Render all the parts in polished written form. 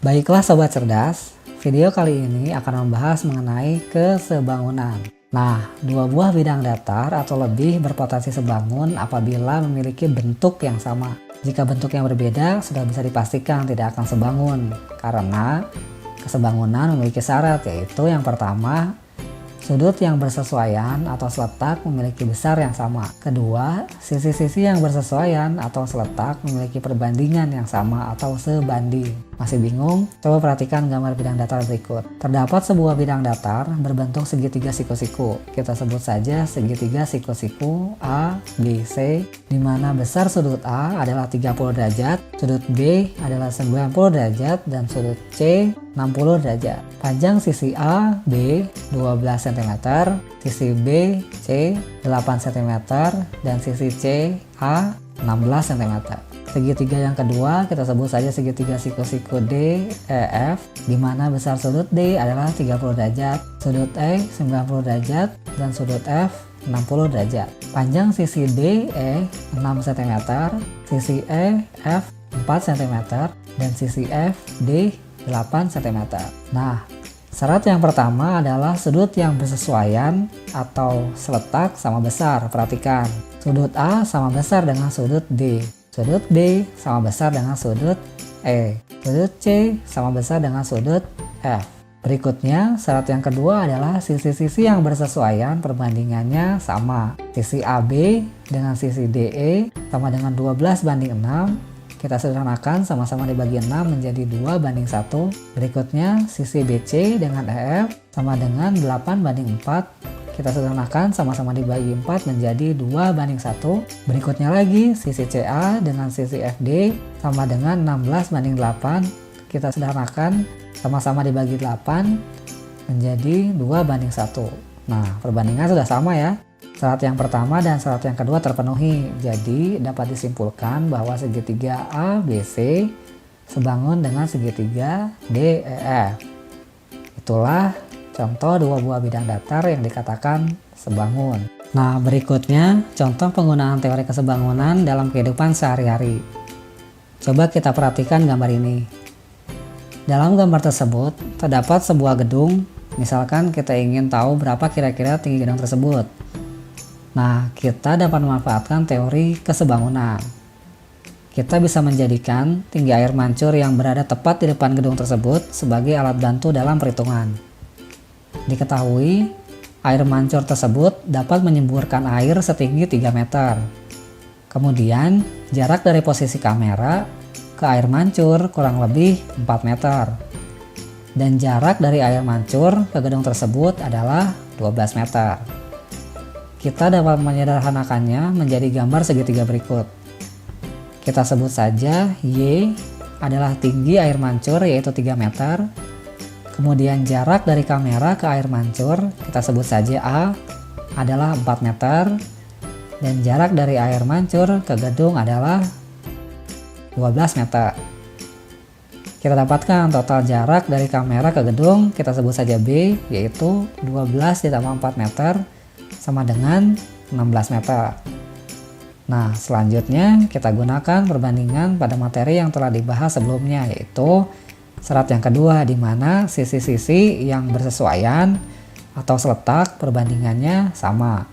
Baiklah sobat cerdas, video kali ini akan membahas mengenai kesebangunan. Nah, dua buah bidang datar atau lebih berpotensi sebangun apabila memiliki bentuk yang sama. Jika bentuk yang berbeda, sudah bisa dipastikan tidak akan sebangun. Karena kesebangunan memiliki syarat, yaitu yang pertama, sudut yang bersesuaian atau seletak memiliki besar yang sama. Kedua, sisi-sisi yang bersesuaian atau seletak memiliki perbandingan yang sama atau sebanding. Masih bingung? Coba perhatikan gambar bidang datar berikut. Terdapat sebuah bidang datar berbentuk segitiga siku-siku. Kita sebut saja segitiga siku-siku A, B, C, di mana besar sudut A adalah 30 derajat, sudut B adalah 90 derajat, dan sudut C 60 derajat. Panjang sisi A, B 12 cm, sisi B, C 8 cm, dan sisi C, A 16 cm. Segitiga yang kedua kita sebut saja segitiga siku-siku D, E, F, di mana besar sudut D adalah 30 derajat, sudut E 90 derajat, dan sudut F 60 derajat. Panjang sisi D, E 6 cm, sisi E, F 4 cm, dan sisi F, D 8 cm. Nah, syarat yang pertama adalah sudut yang bersesuaian atau seletak sama besar. Perhatikan, sudut A sama besar dengan sudut D, sudut B sama besar dengan sudut E, sudut C sama besar dengan sudut F. Berikutnya, syarat yang kedua adalah sisi-sisi yang bersesuaian perbandingannya sama. Sisi AB dengan sisi DE sama dengan 12:6. Kita sederhanakan sama-sama dibagi 6 menjadi 2:1. Berikutnya sisi BC dengan EF sama dengan 8:4. Kita sederhanakan sama-sama dibagi 4 menjadi 2:1. Berikutnya lagi sisi CA dengan sisi FD sama dengan 16:8. Kita sederhanakan sama-sama dibagi 8 menjadi 2:1. Nah, perbandingan sudah sama ya. Syarat yang pertama dan syarat yang kedua terpenuhi, jadi dapat disimpulkan bahwa segitiga ABC sebangun dengan segitiga DEF. Itulah contoh dua buah bidang datar yang dikatakan sebangun. Nah, berikutnya contoh penggunaan teori kesebangunan dalam kehidupan sehari-hari. Coba kita perhatikan gambar ini. Dalam gambar tersebut terdapat sebuah gedung, misalkan kita ingin tahu berapa kira-kira tinggi gedung tersebut. Nah, kita dapat memanfaatkan teori kesebangunan. Kita bisa menjadikan tinggi air mancur yang berada tepat di depan gedung tersebut sebagai alat bantu dalam perhitungan. Diketahui, air mancur tersebut dapat menyemburkan air setinggi 3 meter. Kemudian, jarak dari posisi kamera ke air mancur kurang lebih 4 meter. Dan jarak dari air mancur ke gedung tersebut adalah 12 meter. Kita dapat menyederhanakannya menjadi gambar segitiga berikut. Kita sebut saja Y adalah tinggi air mancur yaitu 3 meter. Kemudian jarak dari kamera ke air mancur kita sebut saja A adalah 4 meter. Dan jarak dari air mancur ke gedung adalah 12 meter. Kita dapatkan total jarak dari kamera ke gedung kita sebut saja B yaitu 12 ditambah 4 meter sama dengan 16 meter. Nah, selanjutnya kita gunakan perbandingan pada materi yang telah dibahas sebelumnya, yaitu syarat yang kedua di mana sisi-sisi yang bersesuaian atau seletak perbandingannya sama.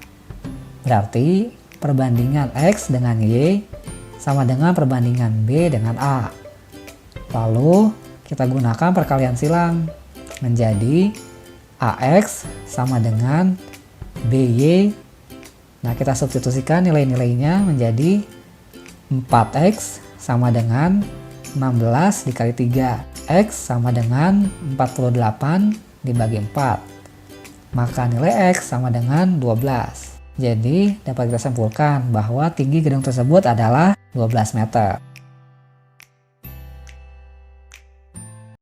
Berarti perbandingan X dengan Y sama dengan perbandingan B dengan A. Lalu kita gunakan perkalian silang menjadi AX sama dengan BY. Nah, kita substitusikan nilai-nilainya menjadi 4X sama dengan 16 dikali 3. X sama dengan 48 dibagi 4. Maka nilai X sama dengan 12. Jadi dapat kita simpulkan bahwa tinggi gedung tersebut adalah 12 meter.